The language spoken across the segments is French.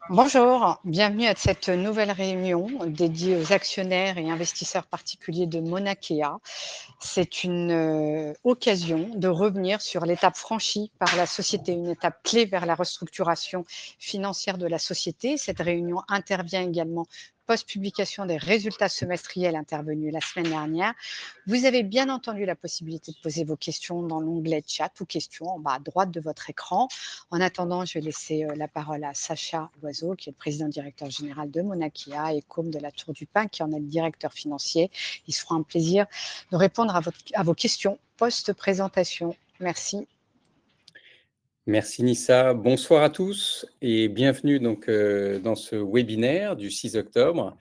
Bonjour, bienvenue à cette nouvelle réunion dédiée aux actionnaires et investisseurs particuliers de Mauna Kea. C'est une occasion de revenir sur l'étape franchie par la société, une étape clé vers la restructuration financière de la société. Cette réunion intervient également post-publication des résultats semestriels intervenus la semaine dernière. Vous avez bien entendu la possibilité de poser vos questions dans l'onglet chat ou questions en bas à droite de votre écran. En attendant, je vais laisser la parole à Sacha Loiseau, qui est le président directeur général de Mauna Kea, et Côme de la Tour du Pin, qui en est le directeur financier. Il se fera un plaisir de répondre à vos questions post-présentation. Merci. Merci Nissa. Bonsoir à tous et bienvenue dans ce webinaire du 6 octobre.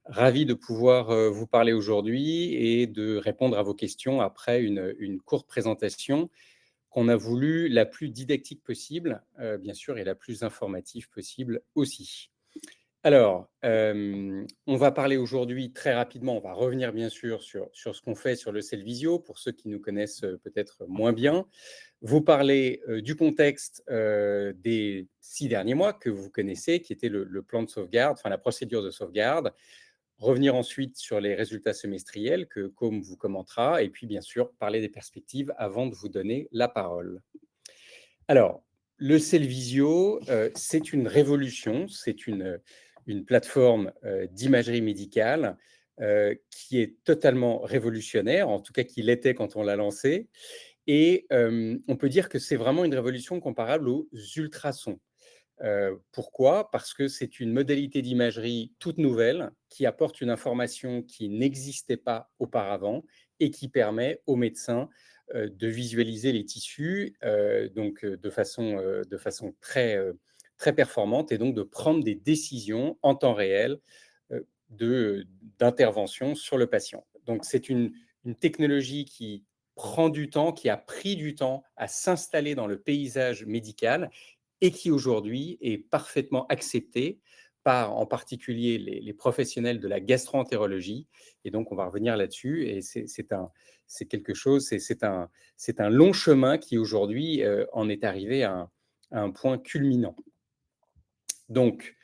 Ravi de pouvoir vous parler aujourd'hui et de répondre à vos questions après une courte présentation qu'on a voulu la plus didactique possible, bien sûr, et la plus informative possible aussi. Alors, on va parler aujourd'hui très rapidement, on va revenir bien sûr sur ce qu'on fait sur le Cellvizio, pour ceux qui nous connaissent peut-être moins bien. Vous parler du contexte des 6 derniers mois que vous connaissez, qui était le plan de sauvegarde, enfin la procédure de sauvegarde. Revenir ensuite sur les résultats semestriels que Côme vous commentera, et puis bien sûr parler des perspectives avant de vous donner la parole. Alors, le Cellvizio, c'est une révolution, c'est une plateforme d'imagerie médicale qui est totalement révolutionnaire, en tout cas qui l'était quand on l'a lancée. Et on peut dire que c'est vraiment une révolution comparable aux ultrasons. Pourquoi? Parce que c'est une modalité d'imagerie toute nouvelle qui apporte une information qui n'existait pas auparavant et qui permet aux médecins de visualiser les tissus de façon très performante et donc de prendre des décisions en temps réel d'intervention sur le patient. Donc c'est une technologie qui prend du temps, qui a pris du temps à s'installer dans le paysage médical et qui aujourd'hui est parfaitement acceptée par en particulier les professionnels de la gastro-entérologie. Et donc, on va revenir là-dessus. Et c'est quelque chose, c'est un long chemin qui aujourd'hui en est arrivé à un point culminant. Donc,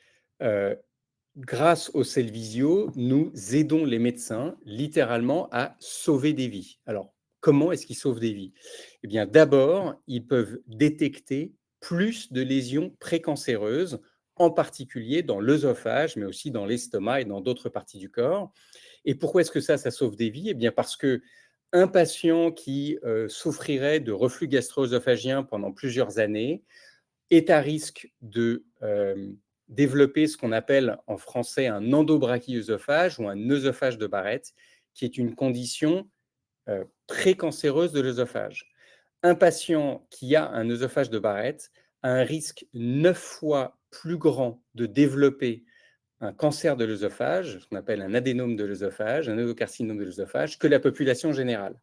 grâce au Cellvizio, nous aidons les médecins littéralement à sauver des vies. Alors, comment est-ce qu'ils sauvent des vies? Eh bien, d'abord, ils peuvent détecter plus de lésions précancéreuses, en particulier dans l'œsophage, mais aussi dans l'estomac et dans d'autres parties du corps. Et pourquoi est-ce que ça sauve des vies? Eh bien, parce que un patient qui souffrirait de reflux gastro-œsophagien pendant plusieurs années est à risque de développer ce qu'on appelle en français un endobrachyœsophage ou un œsophage de Barrett, qui est une condition précancéreuse de l'œsophage. Un patient qui a un œsophage de Barrett a un risque 9 fois plus grand de développer un cancer de l'œsophage, ce qu'on appelle un adénome de l'œsophage, un œsocarcinome de l'œsophage, que la population générale.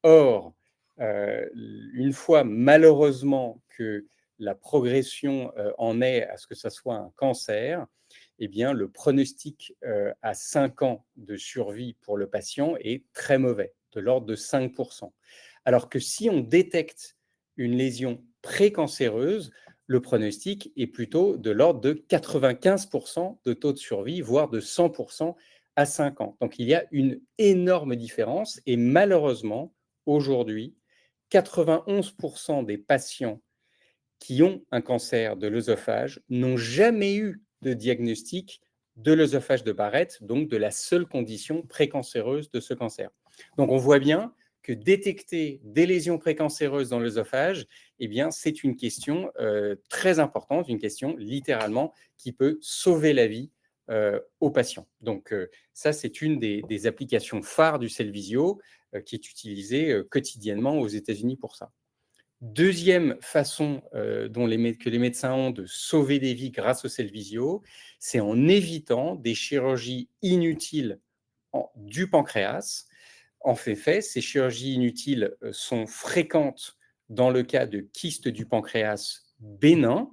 Or, une fois malheureusement que la progression en est à ce que ça soit un cancer, eh bien, le pronostic à 5 ans de survie pour le patient est très mauvais, de l'ordre de 5%. Alors que si on détecte une lésion précancéreuse, le pronostic est plutôt de l'ordre de 95% de taux de survie, voire de 100% à 5 ans. Donc il y a une énorme différence et malheureusement, aujourd'hui, 91% des patients qui ont un cancer de l'œsophage n'ont jamais eu de diagnostic de l'œsophage de Barrett, donc de la seule condition précancéreuse de ce cancer. Donc on voit bien que détecter des lésions précancéreuses dans l'œsophage, eh bien, c'est une question très importante, une question littéralement qui peut sauver la vie aux patients. Donc ça, c'est une des applications phares du Cellvizio qui est utilisée quotidiennement aux États-Unis pour ça. Deuxième façon que les médecins ont de sauver des vies grâce au Cellvizio, c'est en évitant des chirurgies inutiles du pancréas. En fait, ces chirurgies inutiles sont fréquentes dans le cas de kystes du pancréas bénins.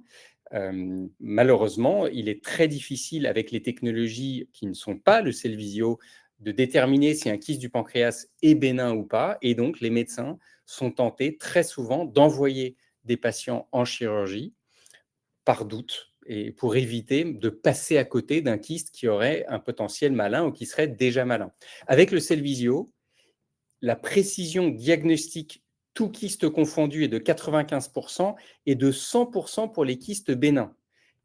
Malheureusement, il est très difficile avec les technologies qui ne sont pas le Cellvizio de déterminer si un kyste du pancréas est bénin ou pas. Et donc, les médecins sont tentés très souvent d'envoyer des patients en chirurgie par doute. et pour éviter de passer à côté d'un kyste qui aurait un potentiel malin ou qui serait déjà malin. Avec le Cellvizio, la précision diagnostique, tout kyste confondu, est de 95% et de 100% pour les kystes bénins.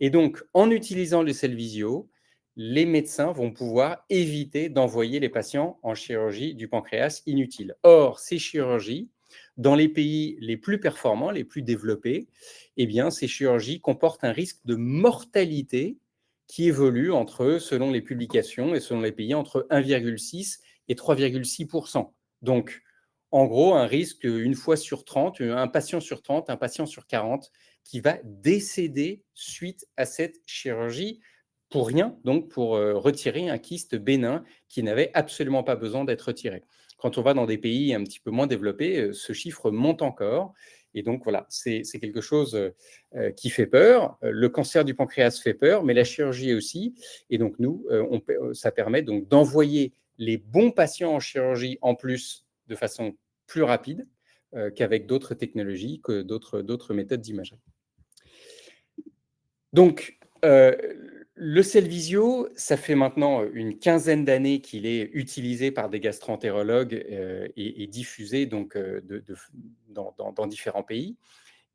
Et donc, en utilisant le Cellvizio, les médecins vont pouvoir éviter d'envoyer les patients en chirurgie du pancréas inutile. Or, ces chirurgies, dans les pays les plus performants, les plus développés, eh bien, ces chirurgies comportent un risque de mortalité qui évolue selon les publications et selon les pays, entre 1,6 et 3,6%. Donc, en gros, un risque une fois sur 30, un patient sur 30, un patient sur 40 qui va décéder suite à cette chirurgie pour rien, donc pour retirer un kyste bénin qui n'avait absolument pas besoin d'être retiré. Quand on va dans des pays un petit peu moins développés, ce chiffre monte encore. Et donc, voilà, c'est quelque chose qui fait peur. Le cancer du pancréas fait peur, mais la chirurgie aussi. Et donc, nous, ça permet donc d'envoyer les bons patients en chirurgie en plus de façon plus rapide qu'avec d'autres technologies, que d'autres méthodes d'imagerie. Donc, le Cellvizio, ça fait maintenant une quinzaine d'années qu'il est utilisé par des gastro-entérologues et diffusé donc, dans différents pays.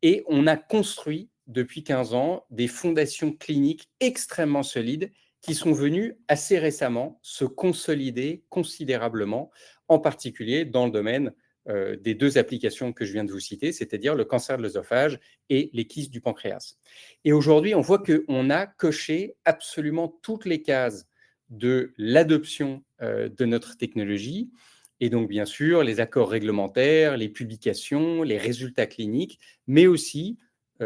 Et on a construit depuis 15 ans des fondations cliniques extrêmement solides qui sont venues assez récemment se consolider considérablement, en particulier dans le domaine des deux applications que je viens de vous citer, c'est-à-dire le cancer de l'œsophage et les kystes du pancréas. Et aujourd'hui, on voit qu'on a coché absolument toutes les cases de l'adoption de notre technologie. Et donc, bien sûr, les accords réglementaires, les publications, les résultats cliniques, mais aussi,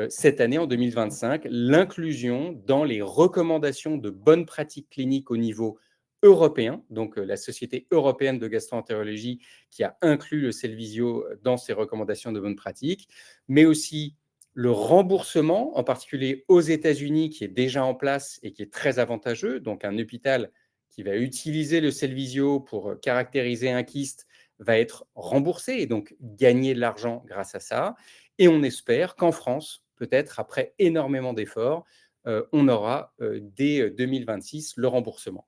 cette année, en 2025, l'inclusion dans les recommandations de bonnes pratiques cliniques au niveau européen, donc la Société européenne de gastro-entérologie qui a inclus le Cellvizio dans ses recommandations de bonnes pratiques, mais aussi le remboursement, en particulier aux États-Unis, qui est déjà en place et qui est très avantageux. Donc, un hôpital qui va utiliser le Cellvizio pour caractériser un kyste va être remboursé et donc gagner de l'argent grâce à ça. Et on espère qu'en France, peut-être après énormément d'efforts, on aura dès 2026 le remboursement.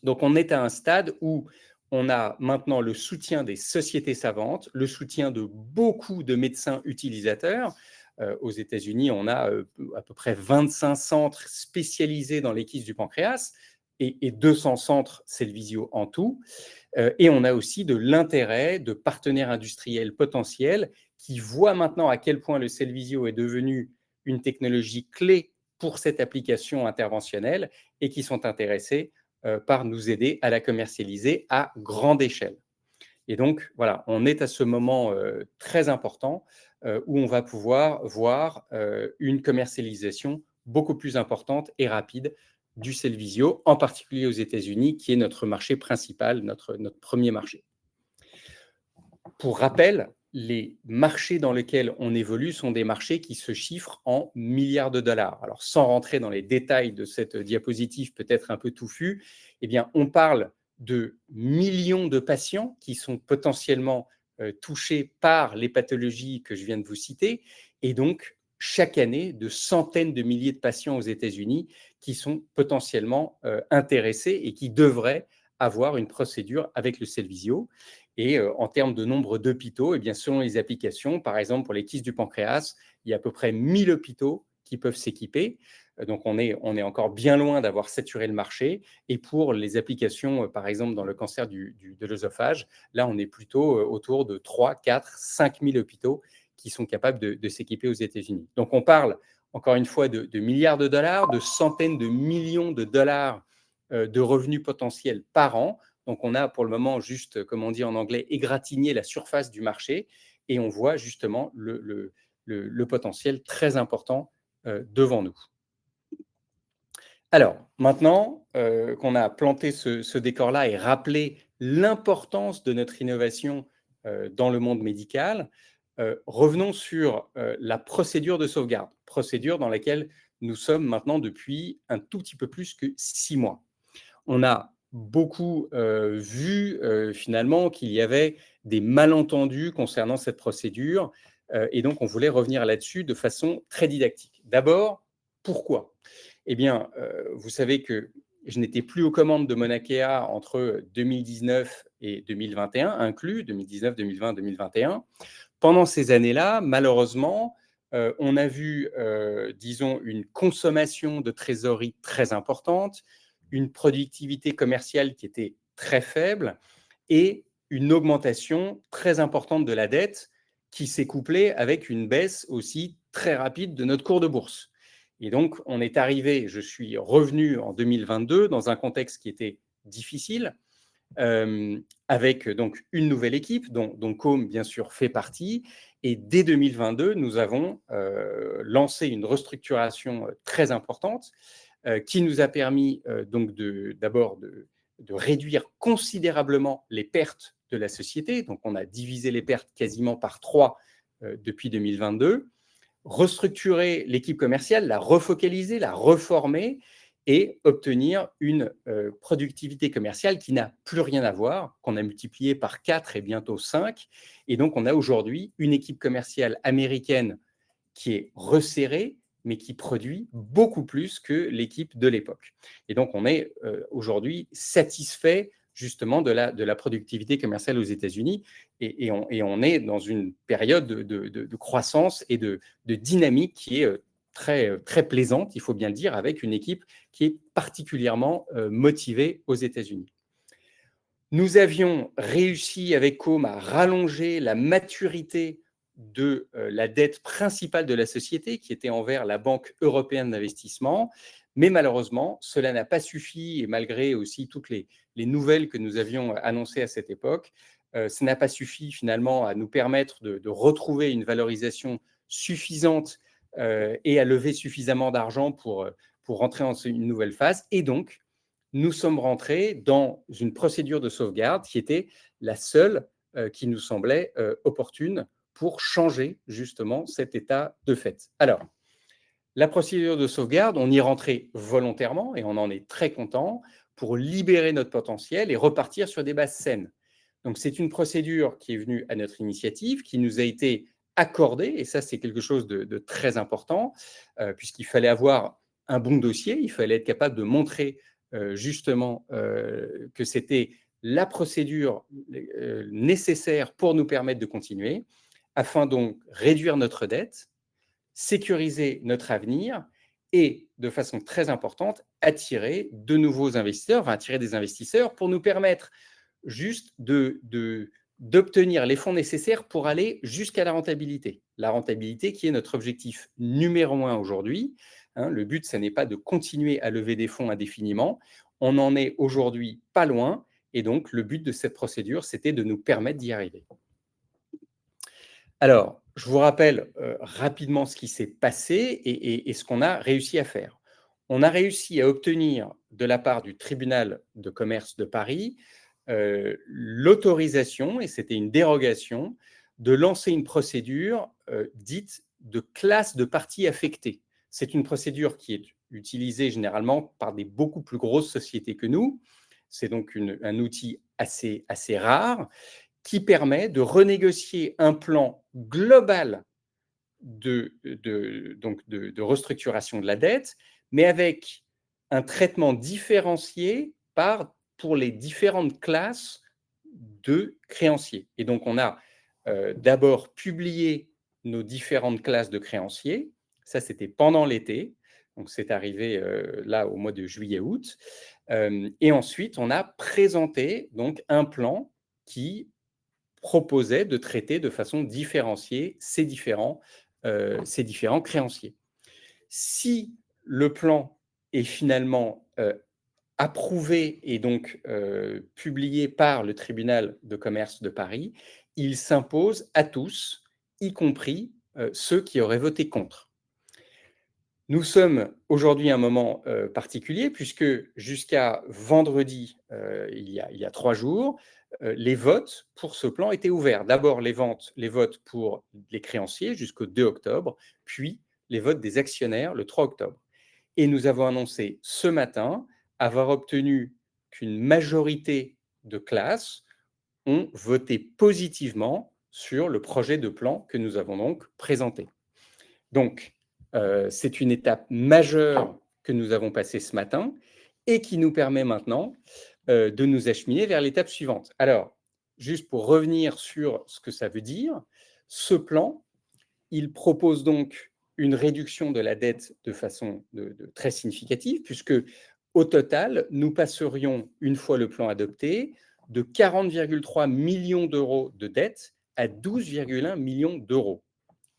Donc, on est à un stade où on a maintenant le soutien des sociétés savantes, le soutien de beaucoup de médecins utilisateurs. Aux États-Unis, on a à peu près 25 centres spécialisés dans les kystes du pancréas et 200 centres Cellvizio en tout. Et on a aussi de l'intérêt de partenaires industriels potentiels qui voient maintenant à quel point le Cellvizio est devenu une technologie clé pour cette application interventionnelle et qui sont intéressés par nous aider à la commercialiser à grande échelle. Et donc, voilà, on est à ce moment très important où on va pouvoir voir une commercialisation beaucoup plus importante et rapide du Cellvizio, en particulier aux États-Unis, qui est notre marché principal, notre premier marché. Pour rappel, les marchés dans lesquels on évolue sont des marchés qui se chiffrent en milliards de dollars. Alors, sans rentrer dans les détails de cette diapositive peut-être un peu touffue, eh bien, on parle de millions de patients qui sont potentiellement touchés par les pathologies que je viens de vous citer, et donc chaque année de centaines de milliers de patients aux États-Unis qui sont potentiellement intéressés et qui devraient avoir une procédure avec le Cellvizio. Et en termes de nombre d'hôpitaux, eh bien, selon les applications, par exemple pour les kystes du pancréas, il y a à peu près 1000 hôpitaux qui peuvent s'équiper. Donc on est encore bien loin d'avoir saturé le marché. Et pour les applications, par exemple dans le cancer de l'œsophage, là on est plutôt autour de 3, 4, 5 000 hôpitaux qui sont capables de s'équiper aux États-Unis. Donc on parle encore une fois de milliards de dollars, de centaines de millions de dollars de revenus potentiels par an. Donc, on a pour le moment juste, comme on dit en anglais, égratigné la surface du marché et on voit justement le potentiel très important devant nous. Alors, maintenant qu'on a planté ce décor-là et rappelé l'importance de notre innovation dans le monde médical, revenons sur la procédure de sauvegarde, procédure dans laquelle nous sommes maintenant depuis un tout petit peu plus que 6 mois. On a beaucoup vu finalement qu'il y avait des malentendus concernant cette procédure et donc on voulait revenir là-dessus de façon très didactique. D'abord, Pourquoi? Eh bien, vous savez que je n'étais plus aux commandes de Monakea entre 2019 et 2021 inclus, 2019, 2020, 2021. Pendant ces années-là, malheureusement, on a vu, disons, une consommation de trésorerie très importante, une productivité commerciale qui était très faible et une augmentation très importante de la dette qui s'est couplée avec une baisse aussi très rapide de notre cours de bourse. Et donc, on est arrivé, je suis revenu en 2022 dans un contexte qui était difficile, avec donc une nouvelle équipe dont Com, bien sûr, fait partie. Et dès 2022, nous avons lancé une restructuration très importante qui nous a permis donc d'abord de réduire considérablement les pertes de la société. Donc, on a divisé les pertes quasiment par 3 depuis 2022, restructurer l'équipe commerciale, la refocaliser, la reformer et obtenir une productivité commerciale qui n'a plus rien à voir, qu'on a multiplié par 4 et bientôt 5. Et donc, on a aujourd'hui une équipe commerciale américaine qui est resserrée, mais qui produit beaucoup plus que l'équipe de l'époque. Et donc, on est aujourd'hui satisfait justement de la productivité commerciale aux États-Unis et on est dans une période de croissance et de dynamique qui est très plaisante, il faut bien le dire, avec une équipe qui est particulièrement motivée aux États-Unis. Nous avions réussi avec Com à rallonger la maturité de la dette principale de la société, qui était envers la Banque européenne d'investissement. Mais malheureusement, cela n'a pas suffi, et malgré aussi toutes les nouvelles que nous avions annoncées à cette époque, ça n'a pas suffi finalement à nous permettre de retrouver une valorisation suffisante et à lever suffisamment d'argent pour rentrer dans une nouvelle phase. Et donc, nous sommes rentrés dans une procédure de sauvegarde qui était la seule qui nous semblait opportune pour changer justement cet état de fait. Alors, la procédure de sauvegarde, on y rentrait volontairement et on en est très content pour libérer notre potentiel et repartir sur des bases saines. Donc, c'est une procédure qui est venue à notre initiative, qui nous a été accordée, et ça, c'est quelque chose de très important, puisqu'il fallait avoir un bon dossier, il fallait être capable de montrer justement que c'était la procédure nécessaire pour nous permettre de continuer, afin donc réduire notre dette, sécuriser notre avenir et, de façon très importante, attirer de nouveaux investisseurs, enfin, attirer des investisseurs pour nous permettre juste d'obtenir les fonds nécessaires pour aller jusqu'à la rentabilité. La rentabilité qui est notre objectif numéro 1 aujourd'hui. Hein, le but, ce n'est pas de continuer à lever des fonds indéfiniment. On n'en est aujourd'hui pas loin. Et donc, le but de cette procédure, c'était de nous permettre d'y arriver. Alors, je vous rappelle rapidement ce qui s'est passé et ce qu'on a réussi à faire. On a réussi à obtenir de la part du tribunal de commerce de Paris l'autorisation, et c'était une dérogation, de lancer une procédure dite de classe de parties affectées. C'est une procédure qui est utilisée généralement par des beaucoup plus grosses sociétés que nous. C'est donc un outil assez rare qui permet de renégocier un plan global de restructuration de la dette, mais avec un traitement différencié pour les différentes classes de créanciers. Et donc, on a d'abord publié nos différentes classes de créanciers. Ça, c'était pendant l'été. Donc, c'est arrivé là au mois de juillet-août. Et ensuite, on a présenté donc un plan qui proposait de traiter de façon différenciée ces différents créanciers. Si le plan est finalement approuvé et donc publié par le tribunal de commerce de Paris, il s'impose à tous, y compris ceux qui auraient voté contre. Nous sommes aujourd'hui à un moment particulier puisque jusqu'à vendredi, il y a 3 jours, les votes pour ce plan étaient ouverts. D'abord les votes pour les créanciers jusqu'au 2 octobre, puis les votes des actionnaires le 3 octobre. Et nous avons annoncé ce matin avoir obtenu qu'une majorité de classes ont voté positivement sur le projet de plan que nous avons donc présenté. Donc, C'est une étape majeure que nous avons passée ce matin et qui nous permet maintenant de nous acheminer vers l'étape suivante. Alors, juste pour revenir sur ce que ça veut dire, ce plan, il propose donc une réduction de la dette de façon très significative, puisque au total, nous passerions, une fois le plan adopté, de 40,3 millions d'euros de dette à 12,1 millions d'euros.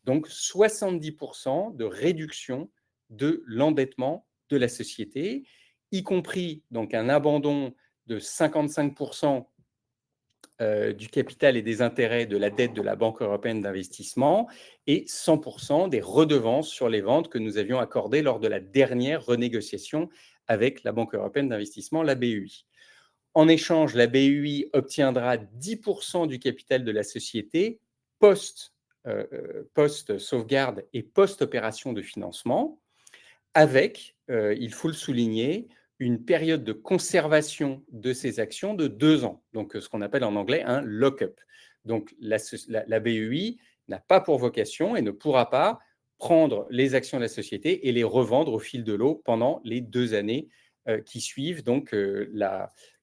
Donc 70% de réduction de l'endettement de la société, y compris donc un abandon de 55% du capital et des intérêts de la dette de la Banque européenne d'investissement et 100% des redevances sur les ventes que nous avions accordées lors de la dernière renégociation avec la Banque européenne d'investissement, la BEI. En échange, la BEI obtiendra 10% du capital de la société post-sauvegarde et post-opération de financement, avec, il faut le souligner, une période de conservation de ces actions de 2 ans, donc ce qu'on appelle en anglais un lock-up. Donc la BEI n'a pas pour vocation et ne pourra pas prendre les actions de la société et les revendre au fil de l'eau pendant les 2 années qui suivent donc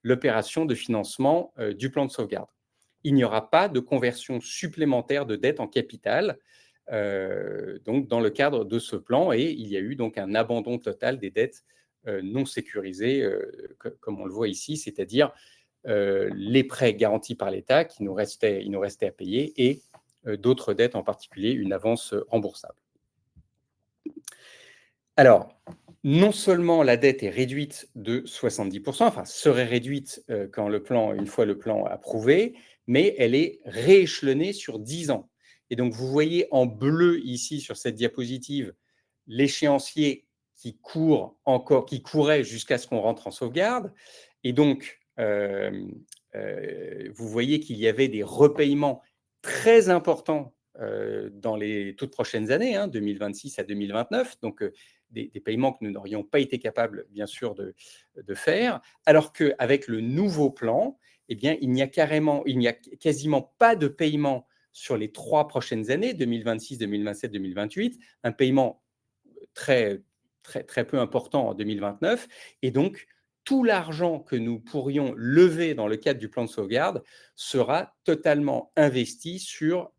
l'opération de financement du plan de sauvegarde. Il n'y aura pas de conversion supplémentaire de dette en capital donc dans le cadre de ce plan, et il y a eu donc un abandon total des dettes non sécurisées, comme on le voit ici, c'est-à-dire les prêts garantis par l'État il nous restait à payer, et d'autres dettes, en particulier une avance remboursable. Alors, non seulement la dette est réduite de 70%, enfin serait réduite une fois le plan approuvé, mais elle est rééchelonnée sur 10 ans. Et donc, vous voyez en bleu ici sur cette diapositive l'échéancier qui courait jusqu'à ce qu'on rentre en sauvegarde. Et donc, vous voyez qu'il y avait des repaiements très importants dans les toutes prochaines années, 2026 à 2029. Donc, des paiements que nous n'aurions pas été capables, bien sûr, de faire, alors qu'avec le nouveau plan, eh bien, il n'y a quasiment pas de paiement sur les 3 prochaines années, 2026, 2027, 2028, un paiement très, très, très peu important en 2029, et donc tout l'argent que nous pourrions lever dans le cadre du plan de sauvegarde sera totalement investi sur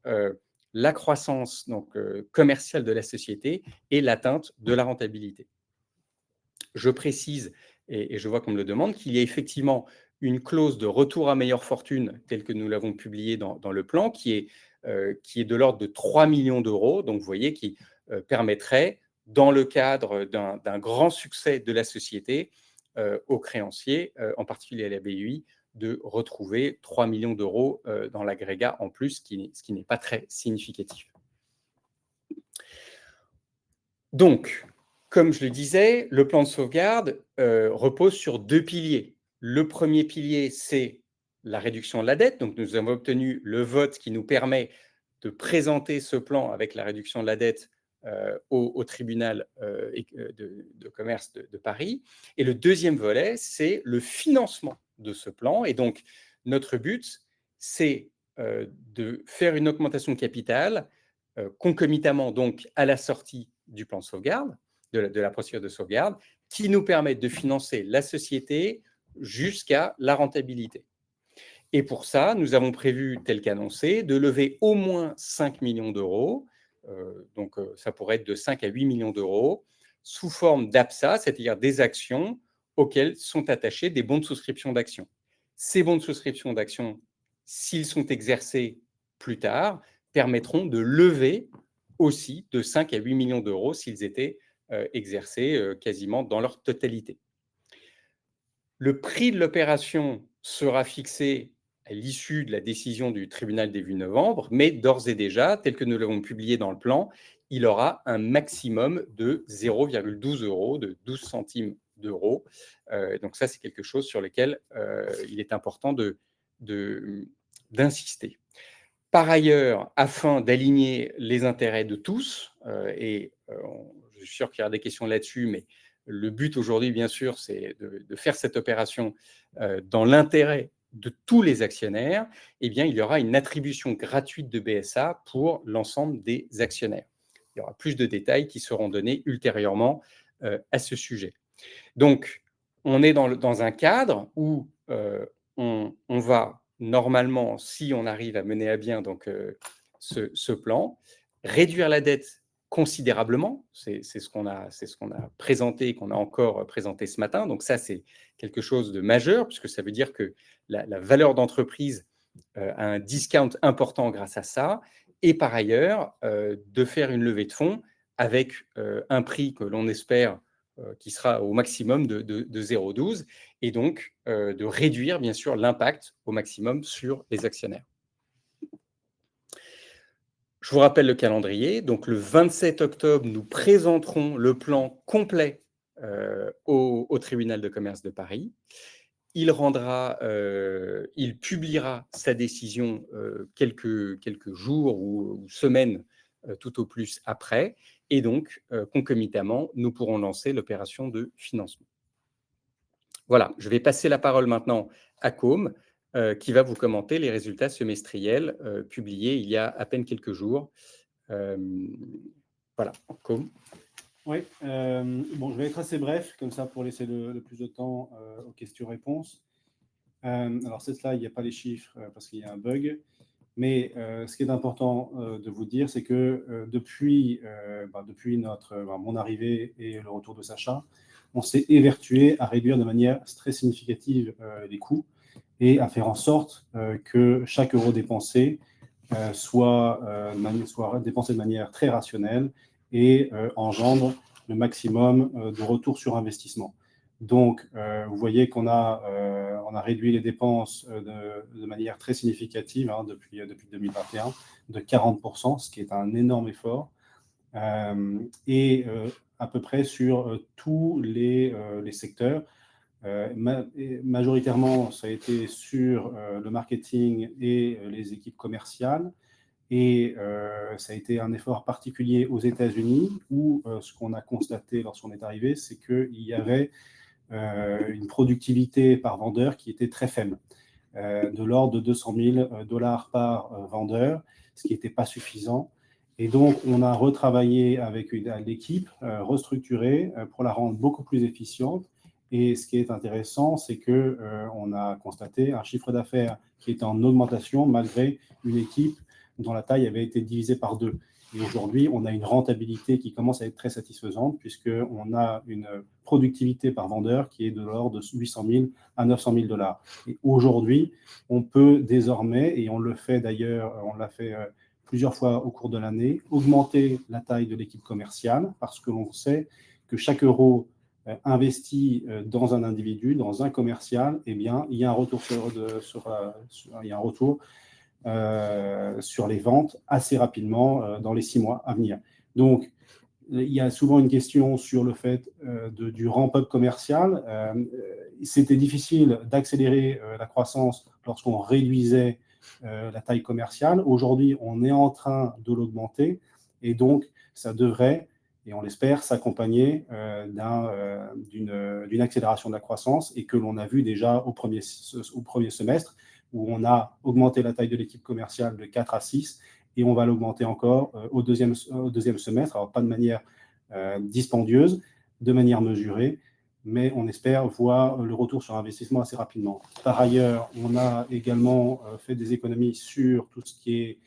la croissance commerciale de la société et l'atteinte de la rentabilité. Je précise, et je vois qu'on me le demande, qu'il y a effectivement une clause de retour à meilleure fortune, telle que nous l'avons publiée dans le plan, qui est de l'ordre de 3 millions d'euros, donc vous voyez, qui permettrait, dans le cadre d'un grand succès de la société, aux créanciers, en particulier à la BEI, de retrouver 3 millions d'euros dans l'agrégat en plus, ce qui n'est pas très significatif. Donc, comme je le disais, le plan de sauvegarde repose sur 2 piliers. Le premier pilier, c'est la réduction de la dette. Donc, nous avons obtenu le vote qui nous permet de présenter ce plan avec la réduction de la dette au tribunal de commerce de Paris. Et le deuxième volet, c'est le financement de ce plan. Et donc, notre but, c'est de faire une augmentation de capital concomitamment donc à la sortie du plan de sauvegarde, de la procédure de sauvegarde, qui nous permet de financer la société jusqu'à la rentabilité. Et pour ça, nous avons prévu, tel qu'annoncé, de lever au moins 5 millions d'euros, donc ça pourrait être de 5 à 8 millions d'euros, sous forme d'APSA, c'est-à-dire des actions auxquelles sont attachés des bons de souscription d'actions. Ces bons de souscription d'actions, s'ils sont exercés plus tard, permettront de lever aussi de 5 à 8 millions d'euros s'ils étaient exercés quasiment dans leur totalité. Le prix de l'opération sera fixé à l'issue de la décision du tribunal début novembre, mais d'ores et déjà, tel que nous l'avons publié dans le plan, il aura un maximum de 0,12 euros, de 12 centimes d'euros. Donc ça, c'est quelque chose sur lequel il est important d'insister. Par ailleurs, afin d'aligner les intérêts de tous, je suis sûr qu'il y aura des questions là-dessus, mais le but aujourd'hui, bien sûr, c'est de faire cette opération dans l'intérêt de tous les actionnaires. Eh bien, il y aura une attribution gratuite de BSA pour l'ensemble des actionnaires. il y aura plus de détails qui seront donnés ultérieurement à ce sujet. Donc, on est dans un cadre où on va normalement, si on arrive à mener à bien donc, ce plan, réduire la dette considérablement. C'est ce qu'on a présenté, qu'on a encore présenté ce matin. Donc ça, c'est quelque chose de majeur, puisque ça veut dire que la valeur d'entreprise a un discount important grâce à ça. Et par ailleurs, de faire une levée de fonds avec un prix que l'on espère qui sera au maximum de 0,12 et donc de réduire bien sûr l'impact au maximum sur les actionnaires. Je vous rappelle le calendrier. Donc le 27 octobre, nous présenterons le plan complet au tribunal de commerce de Paris. Il publiera sa décision quelques jours ou semaines tout au plus après. Et donc, concomitamment, nous pourrons lancer l'opération de financement. Voilà, je vais passer la parole maintenant à Côme, qui va vous commenter les résultats semestriels publiés il y a à peine quelques jours. Voilà, Côme. Oui, bon, je vais être assez bref, comme ça, pour laisser le plus de temps aux questions-réponses. Alors, cette slide, il n'y a pas les chiffres parce qu'il y a un bug. Mais ce qui est important de vous dire, c'est que depuis mon arrivée et le retour de Sacha, on s'est évertué à réduire de manière très significative les coûts et à faire en sorte que chaque euro dépensé soit dépensé de manière très rationnelle et engendre le maximum de retour sur investissement. Donc, vous voyez qu'on a réduit les dépenses de manière très significative depuis 2021, de 40%, ce qui est un énorme effort, et à peu près sur tous les secteurs. Majoritairement, ça a été sur le marketing et les équipes commerciales. Et ça a été un effort particulier aux États-Unis, où ce qu'on a constaté lorsqu'on est arrivé, c'est qu'il y avait une productivité par vendeur qui était très faible, de l'ordre de $200,000 par vendeur, ce qui n'était pas suffisant. Et donc, on a retravaillé avec l'équipe, restructuré pour la rendre beaucoup plus efficiente. Et ce qui est intéressant, c'est qu'on a constaté un chiffre d'affaires qui était en augmentation malgré une équipe dont la taille avait été divisée par 2. Et aujourd'hui, on a une rentabilité qui commence à être très satisfaisante puisqu'on a une productivité par vendeur qui est de l'ordre de $800,000 à $900,000. Et aujourd'hui, on peut désormais, et on le fait d'ailleurs, on l'a fait plusieurs fois au cours de l'année, augmenter la taille de l'équipe commerciale parce que l'on sait que chaque euro investi dans un individu, dans un commercial, eh bien, il y a un retour sur les ventes assez rapidement dans les 6 mois à venir. Donc, il y a souvent une question sur le fait du ramp-up commercial. C'était difficile d'accélérer la croissance lorsqu'on réduisait la taille commerciale. Aujourd'hui, on est en train de l'augmenter et donc ça devrait, et on l'espère, s'accompagner d'une accélération de la croissance et que l'on a vu déjà au premier semestre, où on a augmenté la taille de l'équipe commerciale de 4 à 6, et on va l'augmenter encore au deuxième semestre, alors pas de manière dispendieuse, de manière mesurée, mais on espère voir le retour sur investissement assez rapidement. Par ailleurs, on a également fait des économies sur tout ce qui est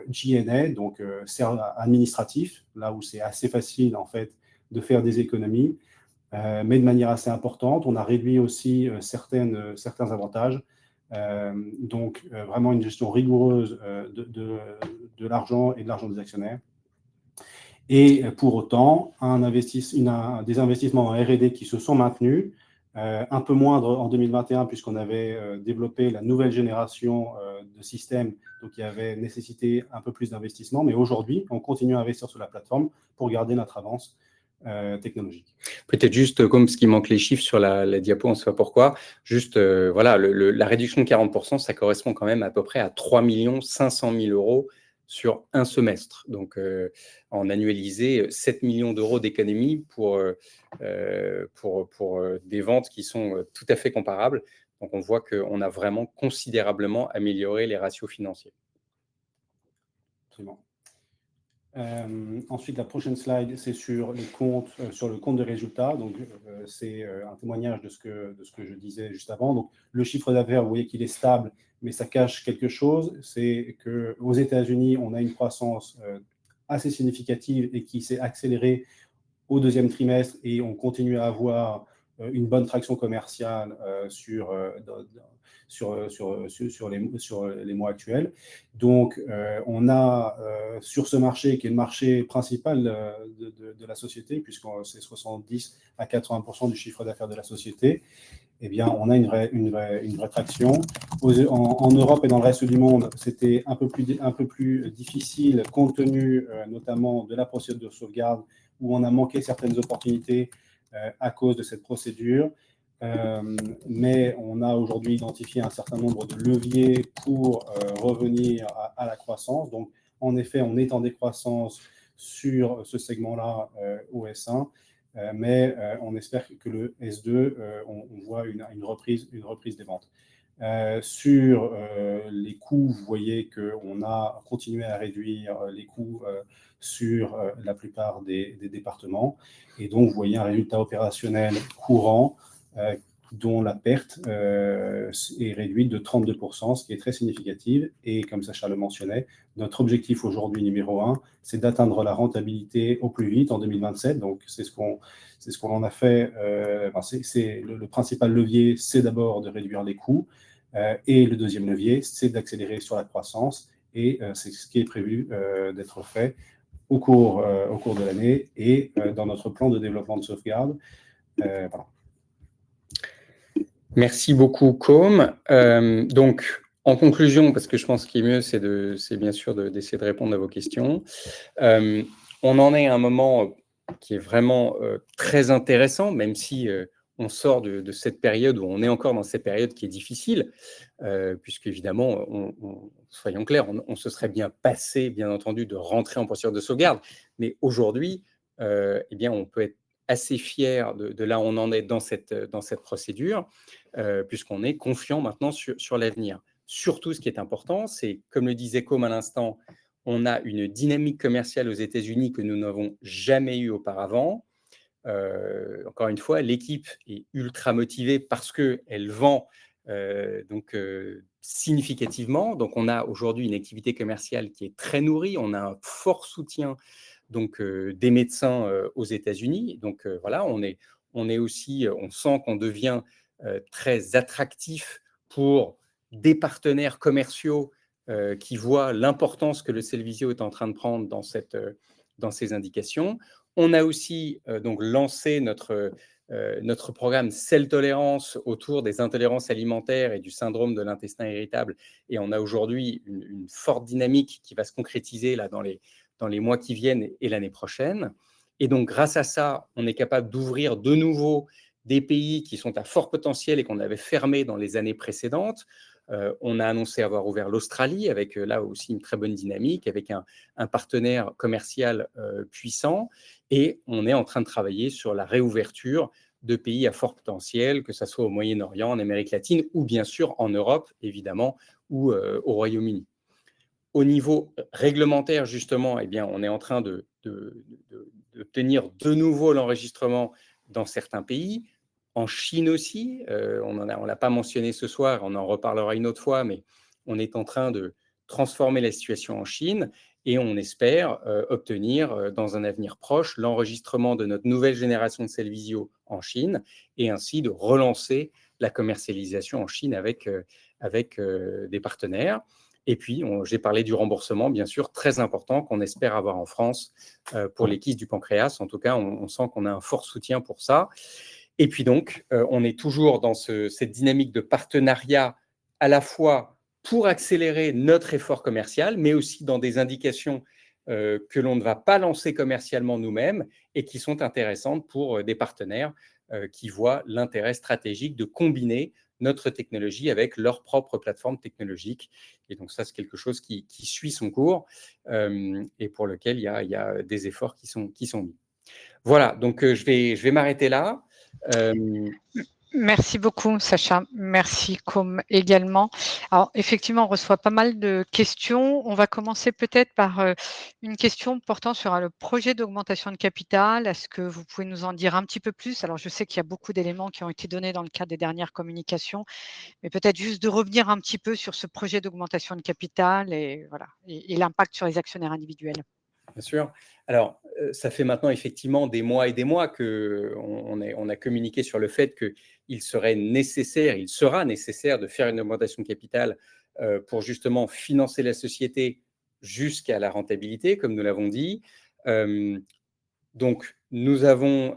G&A, donc administratif, là où c'est assez facile en fait de faire des économies, mais de manière assez importante. On a réduit aussi certains avantages. Donc, vraiment une gestion rigoureuse de l'argent et de l'argent des actionnaires. Et pour autant, des investissements en R&D qui se sont maintenus, un peu moindre en 2021 puisqu'on avait développé la nouvelle génération de systèmes, donc il y avait nécessité un peu plus d'investissement. Mais aujourd'hui, on continue à investir sur la plateforme pour garder notre avance technologique. Peut-être juste, comme ce qui manque les chiffres sur la diapo, on ne sait pas pourquoi, juste voilà, la réduction de 40%, ça correspond quand même à peu près à 3 500 000 € sur un semestre. Donc, en annualisé, 7 millions d'euros d'économie pour des ventes qui sont tout à fait comparables. Donc, on voit qu'on a vraiment considérablement amélioré les ratios financiers. Absolument. Ensuite, la prochaine slide, c'est sur les comptes, sur le compte de résultats. Donc, c'est un témoignage de ce que je disais juste avant. Donc, le chiffre d'affaires, vous voyez qu'il est stable, mais ça cache quelque chose. C'est qu'aux États-Unis, on a une croissance assez significative et qui s'est accélérée au deuxième trimestre, et on continue à avoir une bonne traction commerciale sur les mois actuels. Donc, on a sur ce marché, qui est le marché principal de la société, puisque c'est 70 à 80% du chiffre d'affaires de la société, eh bien, on a une vraie traction. En Europe et dans le reste du monde, c'était un peu plus difficile, compte tenu notamment de la procédure de sauvegarde, où on a manqué certaines opportunités à cause de cette procédure. Mais on a aujourd'hui identifié un certain nombre de leviers pour revenir à la croissance. Donc, en effet, on est en décroissance sur ce segment-là au S1, mais on espère que le S2, on voit une reprise des ventes. Sur les coûts, vous voyez qu'on a continué à réduire les coûts sur la plupart des départements. Et donc, vous voyez un résultat opérationnel courant dont la perte est réduite de 32%, ce qui est très significatif. Et comme Sacha le mentionnait, notre objectif aujourd'hui numéro 1, c'est d'atteindre la rentabilité au plus vite en 2027. Donc, c'est ce qu'on en a fait. Le principal levier, c'est d'abord de réduire les coûts. Et le deuxième levier, c'est d'accélérer sur la croissance. Et c'est ce qui est prévu d'être fait au cours de l'année et dans notre plan de développement de sauvegarde. Voilà. Merci beaucoup, Com. Donc, en conclusion, parce que je pense qu'il est mieux, c'est bien sûr d'essayer de répondre à vos questions. On en est à un moment qui est vraiment très intéressant, même si on sort de cette période où on est encore dans cette période qui est difficile, puisque évidemment, soyons clairs, on se serait bien passé, bien entendu, de rentrer en procédure de sauvegarde. Mais aujourd'hui, eh bien, on peut être assez fier de là où on en est dans cette procédure, puisqu'on est confiant maintenant sur l'avenir. Surtout, ce qui est important, c'est, comme le disait Com à l'instant, on a une dynamique commerciale aux États-Unis que nous n'avons jamais eue auparavant. Encore une fois, l'équipe est ultra motivée parce qu'elle vend significativement. Donc, on a aujourd'hui une activité commerciale qui est très nourrie. On a un fort soutien des médecins aux États-Unis. Donc, voilà, on sent qu'on devient très attractif pour des partenaires commerciaux qui voient l'importance que le Cellvizio est en train de prendre dans ces indications. On a aussi donc lancé notre programme Cell Tolérance autour des intolérances alimentaires et du syndrome de l'intestin irritable. Et on a aujourd'hui une forte dynamique qui va se concrétiser là, dans les mois qui viennent et l'année prochaine. Et donc, grâce à ça, on est capable d'ouvrir de nouveau des pays qui sont à fort potentiel et qu'on avait fermés dans les années précédentes. On a annoncé avoir ouvert l'Australie avec là aussi une très bonne dynamique, avec un partenaire commercial puissant. Et on est en train de travailler sur la réouverture de pays à fort potentiel, que ce soit au Moyen-Orient, en Amérique latine ou bien sûr en Europe, évidemment, ou au Royaume-Uni. Au niveau réglementaire, justement, eh bien, on est en train d'obtenir de nouveau l'enregistrement dans certains pays. En Chine aussi, on ne l'a pas mentionné ce soir, on en reparlera une autre fois, mais on est en train de transformer la situation en Chine et on espère obtenir dans un avenir proche l'enregistrement de notre nouvelle génération de Cellvizio en Chine et ainsi de relancer la commercialisation en Chine avec des partenaires. Et puis, j'ai parlé du remboursement, bien sûr, très important, qu'on espère avoir en France pour les kystes du pancréas. En tout cas, on sent qu'on a un fort soutien pour ça. Et puis donc, on est toujours dans cette dynamique de partenariat à la fois pour accélérer notre effort commercial, mais aussi dans des indications que l'on ne va pas lancer commercialement nous-mêmes et qui sont intéressantes pour des partenaires qui voient l'intérêt stratégique de combiner notre technologie avec leur propre plateforme technologique. Et donc ça, c'est quelque chose qui suit son cours et pour lequel il y a des efforts qui sont mis. Voilà, donc je vais m'arrêter là. Merci beaucoup, Sacha. Merci comme également. Alors, effectivement, on reçoit pas mal de questions. On va commencer peut-être par une question portant sur le projet d'augmentation de capital. Est-ce que vous pouvez nous en dire un petit peu plus? Alors, je sais qu'il y a beaucoup d'éléments qui ont été donnés dans le cadre des dernières communications, mais peut-être juste de revenir un petit peu sur ce projet d'augmentation de capital et, voilà, et l'impact sur les actionnaires individuels. Bien sûr. Alors, ça fait maintenant effectivement des mois et des mois qu'on a communiqué sur le fait qu'il serait nécessaire, il sera nécessaire de faire une augmentation de capital pour justement financer la société jusqu'à la rentabilité, comme nous l'avons dit. Donc, nous avons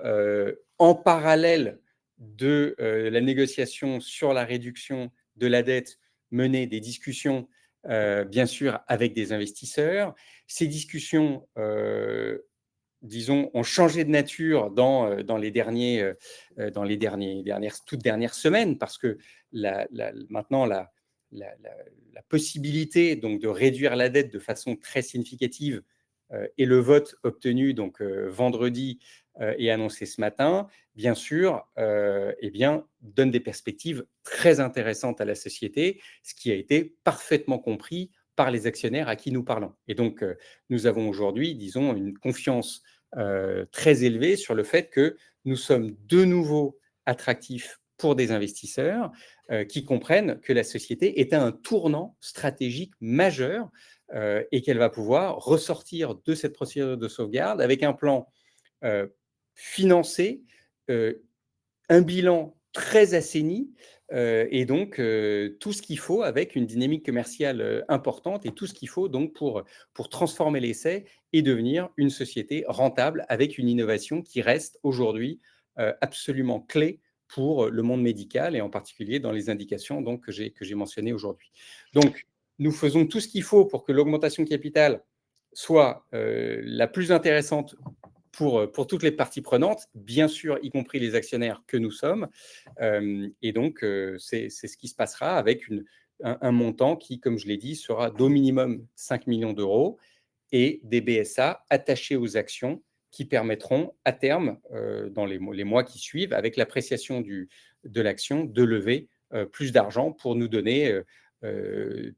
en parallèle de la négociation sur la réduction de la dette mené des discussions, bien sûr, avec des investisseurs. Ces discussions, disons, ont changé de nature dans les toutes dernières semaines, parce que maintenant, la possibilité donc, de réduire la dette de façon très significative et le vote obtenu donc vendredi et annoncé ce matin, bien sûr, eh bien, donne des perspectives très intéressantes à la société, ce qui a été parfaitement compris par les actionnaires à qui nous parlons. Et donc, nous avons aujourd'hui, disons, une confiance très élevée sur le fait que nous sommes de nouveau attractifs pour des investisseurs qui comprennent que la société est à un tournant stratégique majeur et qu'elle va pouvoir ressortir de cette procédure de sauvegarde avec un plan financé, un bilan très assaini et donc tout ce qu'il faut avec une dynamique commerciale importante et tout ce qu'il faut donc pour transformer l'essai et devenir une société rentable avec une innovation qui reste aujourd'hui absolument clé pour le monde médical et en particulier dans les indications donc, que j'ai mentionnées aujourd'hui. Donc, nous faisons tout ce qu'il faut pour que l'augmentation de capital soit la plus intéressante pour toutes les parties prenantes, bien sûr, y compris les actionnaires que nous sommes. Et donc, c'est ce qui se passera avec un montant qui, comme je l'ai dit, sera d'au minimum 5 millions d'euros et des BSA attachés aux actions qui permettront à terme, dans les mois qui suivent, avec l'appréciation de l'action, de lever plus d'argent pour nous donner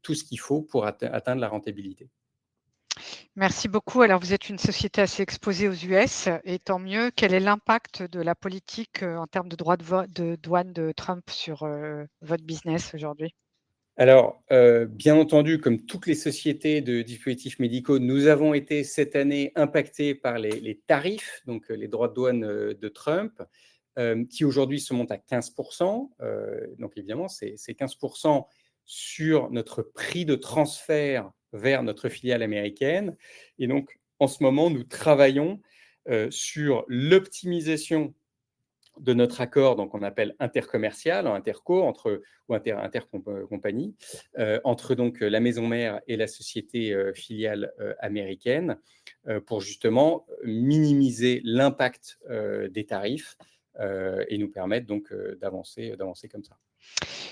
tout ce qu'il faut pour atteindre la rentabilité. Merci beaucoup. Alors, vous êtes une société assez exposée aux US et tant mieux. Quel est l'impact de la politique en termes de droits de douane de Trump sur votre business aujourd'hui? Alors, bien entendu, comme toutes les sociétés de dispositifs médicaux, nous avons été cette année impactés par les tarifs, donc les droits de douane de Trump, qui aujourd'hui se montent à 15%. Donc évidemment, c'est 15% sur notre prix de transfert vers notre filiale américaine. Et donc, en ce moment, nous travaillons sur l'optimisation de notre accord, donc on appelle intercommercial, interco, ou intercompagnie, entre donc la maison mère et la société filiale américaine, pour justement minimiser l'impact des tarifs et nous permettre donc d'avancer comme ça.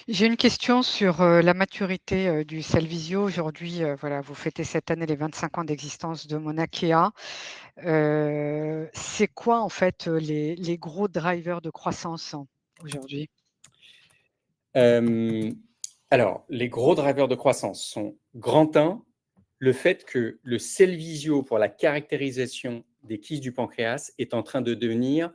J'ai une question sur la maturité du Cellvizio. Aujourd'hui, voilà, vous fêtez cette année les 25 ans d'existence de Monakea. C'est quoi en fait les gros drivers de croissance aujourd'hui? Alors, les gros drivers de croissance sont grand 1, le fait que le Cellvizio pour la caractérisation des kystes du pancréas est en train de devenir,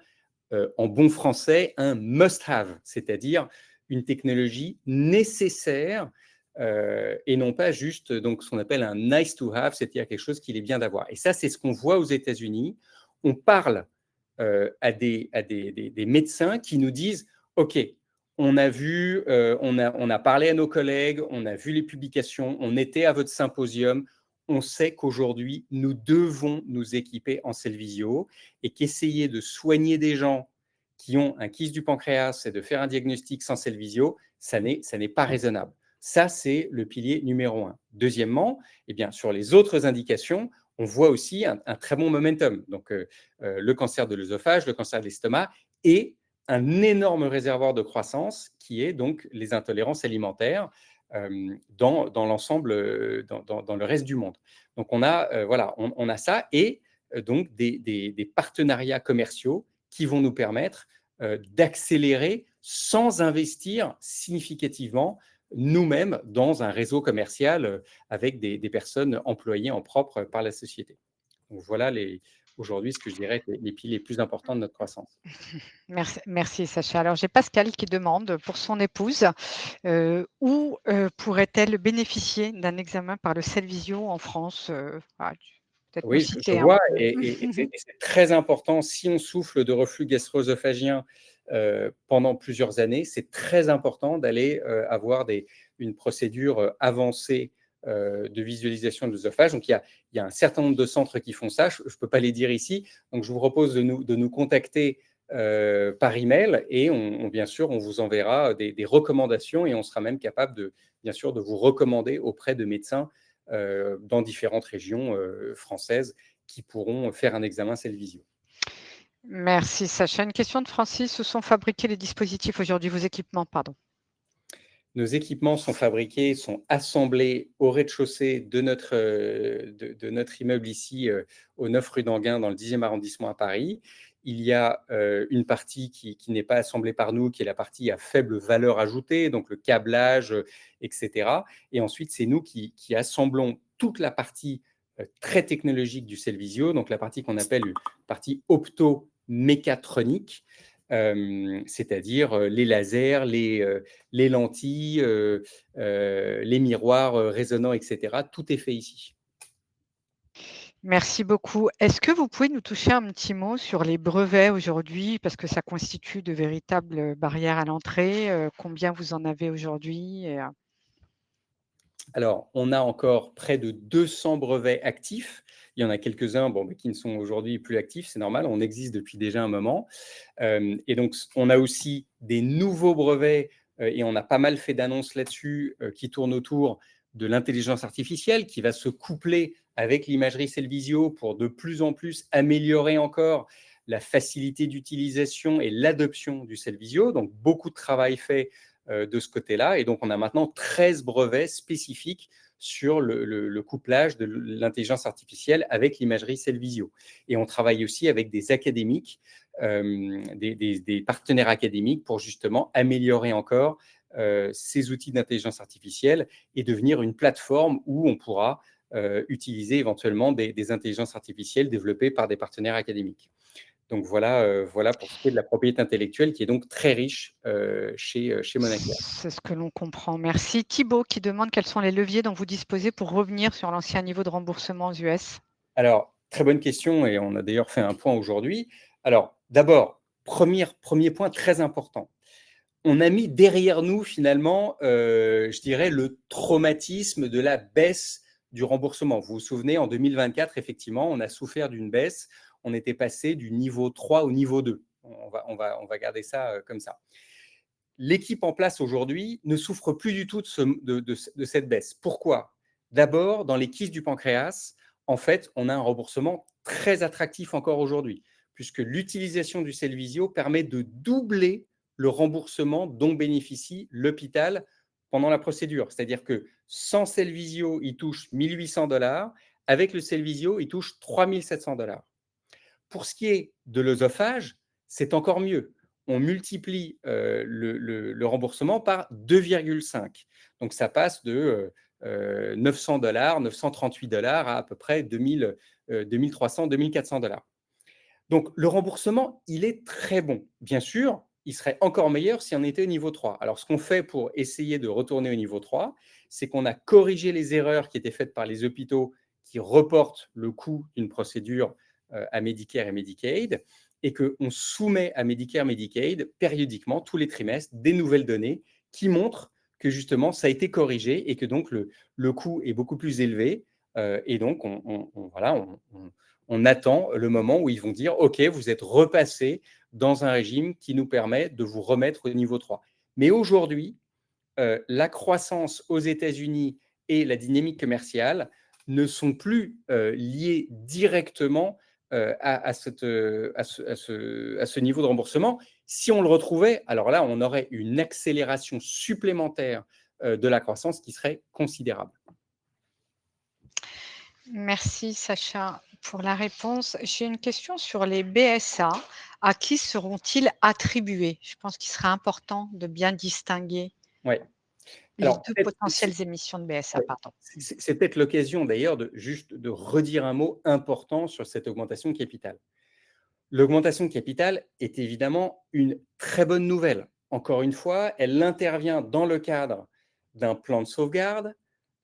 en bon français, un must-have, c'est-à-dire une technologie nécessaire et non pas juste donc, ce qu'on appelle un nice-to-have, c'est-à-dire quelque chose qu'il est bien d'avoir. Et ça, c'est ce qu'on voit aux États-Unis. On parle à des médecins qui nous disent « Ok, on a vu, on a parlé à nos collègues, on a vu les publications, on était à votre symposium, on sait qu'aujourd'hui, nous devons nous équiper en Cellvizio et qu'essayer de soigner des gens qui ont un kyste du pancréas et de faire un diagnostic sans Cellvizio, ça n'est pas raisonnable. Ça, c'est le pilier numéro 1. Deuxièmement, eh bien, sur les autres indications, on voit aussi un très bon momentum. Donc, le cancer de l'œsophage, le cancer de l'estomac et un énorme réservoir de croissance qui est donc les intolérances alimentaires dans l'ensemble, dans le reste du monde. Donc, on a, voilà, on a ça et donc des partenariats commerciaux qui vont nous permettre d'accélérer sans investir significativement nous-mêmes dans un réseau commercial avec des personnes employées en propre par la société. Donc voilà aujourd'hui ce que je dirais les piliers les plus importants de notre croissance. Merci Sacha. Alors j'ai Pascal qui demande pour son épouse, où, pourrait-elle bénéficier d'un examen par le Cellvizio en France? Peut-être nous Oui, je citer un vois peu. et c'est très important si on souffre de reflux gastro-œsophagien, pendant plusieurs années, c'est très important d'aller, avoir une procédure, avancée, de visualisation de l'œsophage. Donc il y a un certain nombre de centres qui font ça, je ne peux pas les dire ici. Donc je vous propose de nous contacter, par email et bien sûr, on vous enverra des recommandations et on sera même capable bien sûr, de vous recommander auprès de médecins dans différentes régions françaises qui pourront faire un examen Cellvizio. Merci Sacha. Une question de Francis. Où sont fabriqués les dispositifs aujourd'hui, vos équipements, pardon? Nos équipements sont fabriqués, sont assemblés au rez-de-chaussée de notre immeuble ici, au 9 rue d'Anguin, dans le 10e arrondissement à Paris. Il y a une partie qui n'est pas assemblée par nous, qui est la partie à faible valeur ajoutée, donc le câblage, etc. Et ensuite, c'est nous qui assemblons toute la partie très technologique du Cellvizio, donc la partie qu'on appelle une partie optomécatronique, c'est-à-dire les lasers, les lentilles, les miroirs résonnants, etc. Tout est fait ici. Merci beaucoup. Est-ce que vous pouvez nous toucher un petit mot sur les brevets aujourd'hui? Parce que ça constitue de véritables barrières à l'entrée. Combien vous en avez aujourd'hui? Alors, on a encore près de 200 brevets actifs. Il y en a quelques-uns mais qui ne sont aujourd'hui plus actifs, c'est normal, on existe depuis déjà un moment. Et donc, on a aussi des nouveaux brevets, et on a pas mal fait d'annonces là-dessus, qui tournent autour de l'intelligence artificielle, qui va se coupler avec l'imagerie Cellvizio pour de plus en plus améliorer encore la facilité d'utilisation et l'adoption du Cellvizio. Donc, beaucoup de travail fait de ce côté-là. Et donc, on a maintenant 13 brevets spécifiques sur le couplage de l'intelligence artificielle avec l'imagerie Cellvizio. Et on travaille aussi avec des académiques, des partenaires académiques pour justement améliorer encore ces outils d'intelligence artificielle et devenir une plateforme où on pourra utiliser éventuellement des intelligences artificielles développées par des partenaires académiques. Donc voilà pour ce qui est de la propriété intellectuelle qui est donc très riche chez Monacare. C'est ce que l'on comprend. Merci. Thibaut qui demande quels sont les leviers dont vous disposez pour revenir sur l'ancien niveau de remboursement aux US. Alors, très bonne question et on a d'ailleurs fait un point aujourd'hui. Alors, d'abord, premier point très important. On a mis derrière nous finalement, je dirais, le traumatisme de la baisse du remboursement. Vous vous souvenez, en 2024, effectivement, on a souffert d'une baisse. On était passé du niveau 3 au niveau 2. On va garder ça comme ça. L'équipe en place aujourd'hui ne souffre plus du tout de cette baisse. Pourquoi? D'abord, dans les kystes du pancréas, en fait, on a un remboursement très attractif encore aujourd'hui, puisque l'utilisation du Cellvizio permet de doubler le remboursement dont bénéficie l'hôpital pendant la procédure. C'est-à-dire que sans Cellvizio, il touche 1 800 $. Avec le Cellvizio, il touche 3 700 $. Pour ce qui est de l'œsophage, c'est encore mieux. On multiplie le remboursement par 2,5. Donc, ça passe de 900 $, 938 $ à peu près 2300, 2400 $. Donc, le remboursement, il est très bon. Bien sûr, il serait encore meilleur si on était au niveau 3. Alors, ce qu'on fait pour essayer de retourner au niveau 3, c'est qu'on a corrigé les erreurs qui étaient faites par les hôpitaux qui reportent le coût d'une procédure à Medicare et Medicaid et qu'on soumet à Medicare, Medicaid périodiquement, tous les trimestres, des nouvelles données qui montrent que justement, ça a été corrigé et que donc le coût est beaucoup plus élevé. Et donc, on attend le moment où ils vont dire « Ok, vous êtes repassé dans un régime qui nous permet de vous remettre au niveau 3 ». Mais aujourd'hui, la croissance aux États-Unis et la dynamique commerciale ne sont plus liées directement à ce niveau de remboursement. Si on le retrouvait, alors là, on aurait une accélération supplémentaire de la croissance qui serait considérable. Merci Sacha. pour la réponse. J'ai une question sur les BSA. À qui seront-ils attribués? Je pense qu'il serait important de bien distinguer Ouais. les Alors, 2 peut-être, potentielles émissions de BSA, ouais, pardon. c'est peut-être l'occasion d'ailleurs de redire un mot important sur cette augmentation de capital. L'augmentation de capital est évidemment une très bonne nouvelle. Encore une fois, elle intervient dans le cadre d'un plan de sauvegarde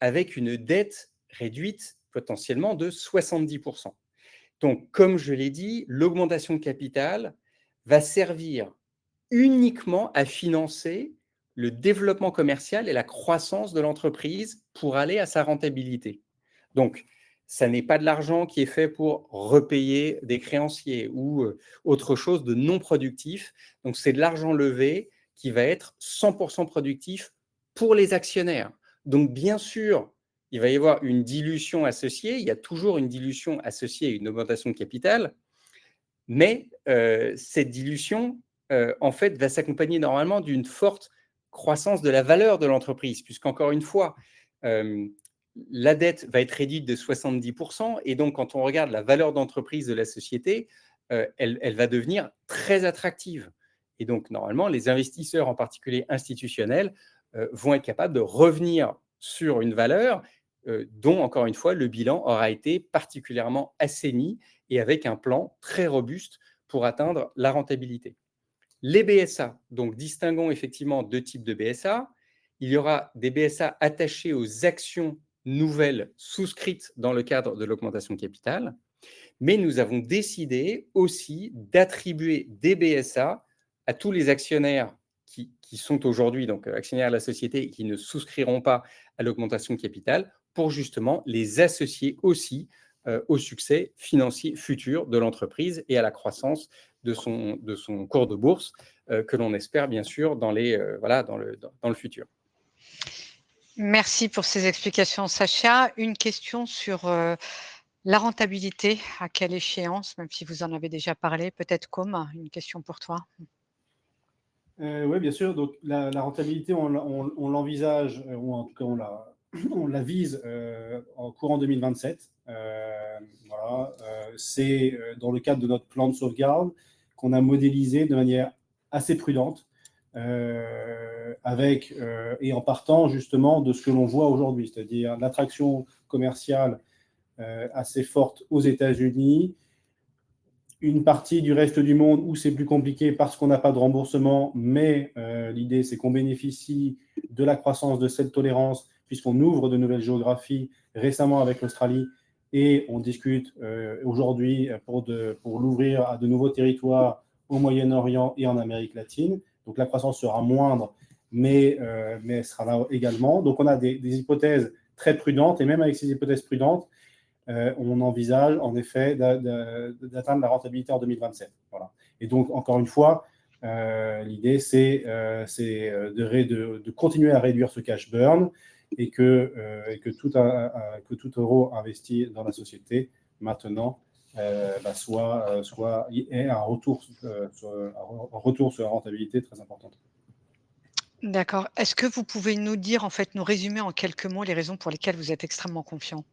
avec une dette réduite potentiellement de 70%. Donc, comme je l'ai dit, l'augmentation de capital va servir uniquement à financer le développement commercial et la croissance de l'entreprise pour aller à sa rentabilité. Donc, ça n'est pas de l'argent qui est fait pour repayer des créanciers ou autre chose de non productif. Donc, c'est de l'argent levé qui va être 100% productif pour les actionnaires. Donc, bien sûr, il va y avoir une dilution associée. Il y a toujours une dilution associée à une augmentation de capital. Mais cette dilution, en fait, va s'accompagner normalement d'une forte croissance de la valeur de l'entreprise, puisqu'encore une fois, la dette va être réduite de 70%, et donc quand on regarde la valeur d'entreprise de la société, elle va devenir très attractive. Et donc, normalement, les investisseurs, en particulier institutionnels, vont être capables de revenir sur une valeur dont, encore une fois, le bilan aura été particulièrement assaini et avec un plan très robuste pour atteindre la rentabilité. Les BSA, donc distinguons effectivement 2 types de BSA. Il y aura des BSA attachés aux actions nouvelles souscrites dans le cadre de l'augmentation de capital, mais nous avons décidé aussi d'attribuer des BSA à tous les actionnaires qui sont aujourd'hui donc actionnaires de la société et qui ne souscriront pas à l'augmentation de capital pour justement les associer aussi au succès financier futur de l'entreprise et à la croissance de son cours de bourse que l'on espère bien sûr dans le futur. Merci pour ces explications, Sacha. Une question sur, la rentabilité. À quelle échéance? Même si vous en avez déjà parlé, peut-être Côme, une question pour toi? Oui, bien sûr. Donc, la rentabilité, on l'envisage, ou en tout cas, on la vise en courant 2027. Voilà. C'est dans le cadre de notre plan de sauvegarde qu'on a modélisé de manière assez prudente, et en partant justement de ce que l'on voit aujourd'hui, c'est-à-dire l'attraction commerciale assez forte aux États-Unis, une partie du reste du monde où c'est plus compliqué parce qu'on n'a pas de remboursement, mais l'idée, c'est qu'on bénéficie de la croissance de cette tolérance puisqu'on ouvre de nouvelles géographies récemment avec l'Australie et on discute aujourd'hui pour l'ouvrir à de nouveaux territoires au Moyen-Orient et en Amérique latine. Donc la croissance sera moindre, mais elle sera là également. Donc on a des hypothèses très prudentes et même avec ces hypothèses prudentes, on envisage en effet d'atteindre la rentabilité en 2027. Voilà. Et donc, encore une fois, l'idée, c'est de continuer à réduire ce cash burn et que tout euro investi dans la société maintenant ait un retour sur la rentabilité très importante. D'accord. Est-ce que vous pouvez nous dire, en fait, nous résumer en quelques mots les raisons pour lesquelles vous êtes extrêmement confiant?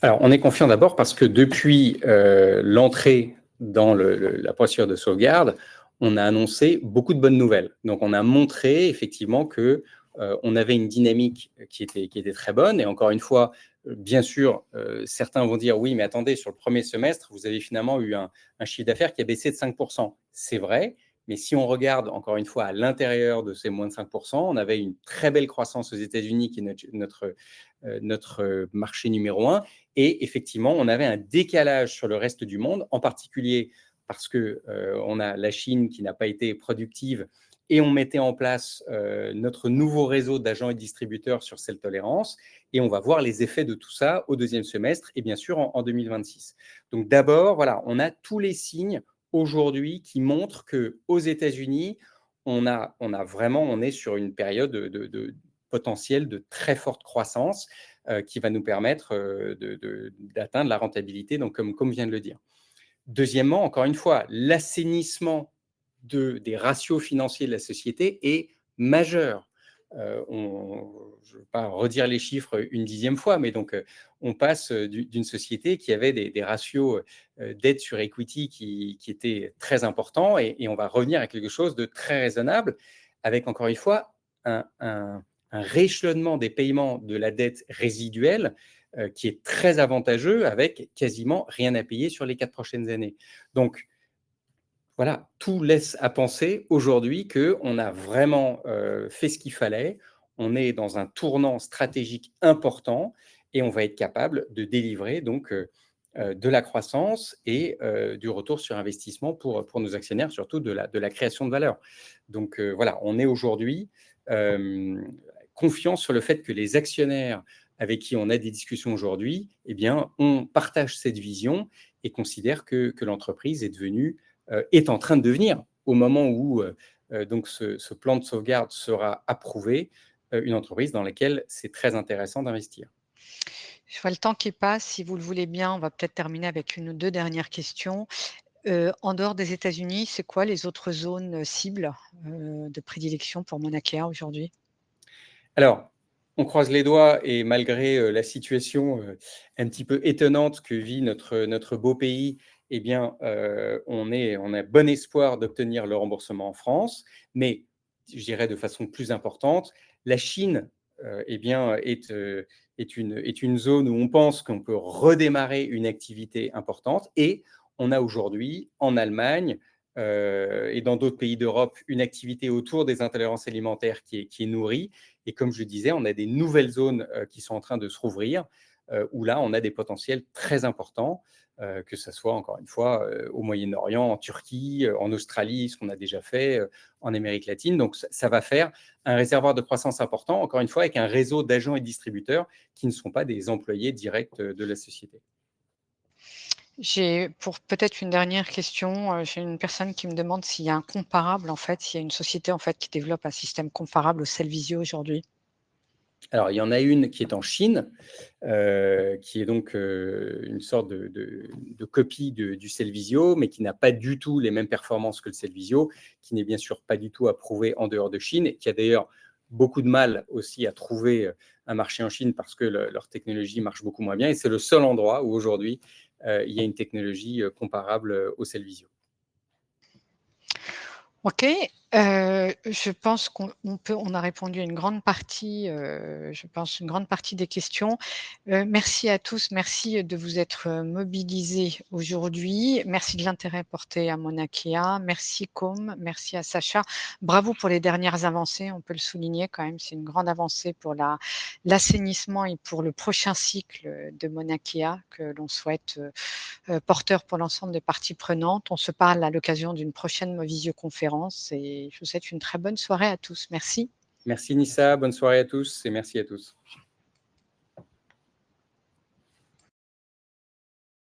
Alors, on est confiant d'abord parce que depuis l'entrée dans la procédure de sauvegarde, on a annoncé beaucoup de bonnes nouvelles. Donc, on a montré effectivement que on avait une dynamique qui était très bonne. Et encore une fois, bien sûr, certains vont dire oui, mais attendez, sur le premier semestre, vous avez finalement eu un chiffre d'affaires qui a baissé de 5%. C'est vrai, mais si on regarde encore une fois à l'intérieur de ces moins de 5%, on avait une très belle croissance aux États-Unis, qui est notre marché numéro 1. Et effectivement, on avait un décalage sur le reste du monde, en particulier parce qu'on a la Chine qui n'a pas été productive et on mettait en place notre nouveau réseau d'agents et distributeurs sur cette tolérance. Et on va voir les effets de tout ça au deuxième semestre et bien sûr en 2026. Donc d'abord, voilà, on a tous les signes aujourd'hui qui montrent qu'aux États-Unis, on est sur une période de potentiel de très forte croissance qui va nous permettre d'atteindre la rentabilité, donc comme vient de le dire. Deuxièmement, encore une fois, l'assainissement des ratios financiers de la société est majeur. je ne veux pas redire les chiffres une 10e fois, mais donc on passe d'une société qui avait des ratios dette sur equity qui étaient très importants, et on va revenir à quelque chose de très raisonnable, avec encore une fois un rééchelonnement des paiements de la dette résiduelle qui est très avantageux, avec quasiment rien à payer sur les 4 prochaines années. Donc, voilà, tout laisse à penser aujourd'hui qu'on a vraiment fait ce qu'il fallait. On est dans un tournant stratégique important et on va être capable de délivrer donc de la croissance et du retour sur investissement pour nos actionnaires, surtout de la création de valeur. Donc voilà, on est aujourd'hui confiant sur le fait que les actionnaires avec qui on a des discussions aujourd'hui, eh bien, on partage cette vision et considère que l'entreprise est en train de devenir, au moment où donc ce plan de sauvegarde sera approuvé, une entreprise dans laquelle c'est très intéressant d'investir. Je vois le temps qui passe. Si vous le voulez bien, on va peut-être terminer avec une ou 2 dernières questions. En dehors des États-Unis, c'est quoi les autres zones, cibles, de prédilection pour Mauna Kea aujourd'hui? Alors, on croise les doigts et malgré la situation un petit peu étonnante que vit notre beau pays, eh bien, on a bon espoir d'obtenir le remboursement en France. Mais je dirais de façon plus importante, la Chine eh bien, est une zone où on pense qu'on peut redémarrer une activité importante. Et on a aujourd'hui en Allemagne et dans d'autres pays d'Europe une activité autour des intolérances alimentaires qui est nourrie. Et comme je le disais, on a des nouvelles zones qui sont en train de se rouvrir, où là, on a des potentiels très importants, que ce soit, encore une fois, au Moyen-Orient, en Turquie, en Australie, ce qu'on a déjà fait, en Amérique latine. Donc, ça va faire un réservoir de croissance important, encore une fois, avec un réseau d'agents et distributeurs qui ne sont pas des employés directs de la société. J'ai pour peut-être une dernière question, j'ai une personne qui me demande s'il y a un comparable, en fait, s'il y a une société, en fait, qui développe un système comparable au Cellvizio aujourd'hui? Alors, il y en a une qui est en Chine, qui est donc une sorte de copie du Cellvizio, mais qui n'a pas du tout les mêmes performances que le Cellvizio, qui n'est bien sûr pas du tout approuvé en dehors de Chine, et qui a d'ailleurs beaucoup de mal aussi à trouver un marché en Chine parce que leur technologie marche beaucoup moins bien. Et c'est le seul endroit où aujourd'hui il y a une technologie comparable au Cellvizio. OK, je pense on a répondu à une grande partie, je pense une grande partie des questions. Merci à tous, merci de vous être, mobilisés aujourd'hui. Merci de l'intérêt porté à Mauna Kea. Merci Com, merci à Sacha. Bravo pour les dernières avancées, on peut le souligner quand même, c'est une grande avancée pour l'assainissement et pour le prochain cycle, de Mauna Kea que l'on souhaite, porteur pour l'ensemble des parties prenantes. On se parle à l'occasion d'une prochaine visioconférence et je vous souhaite une très bonne soirée à tous. Merci. Merci Nissa, bonne soirée à tous et merci à tous.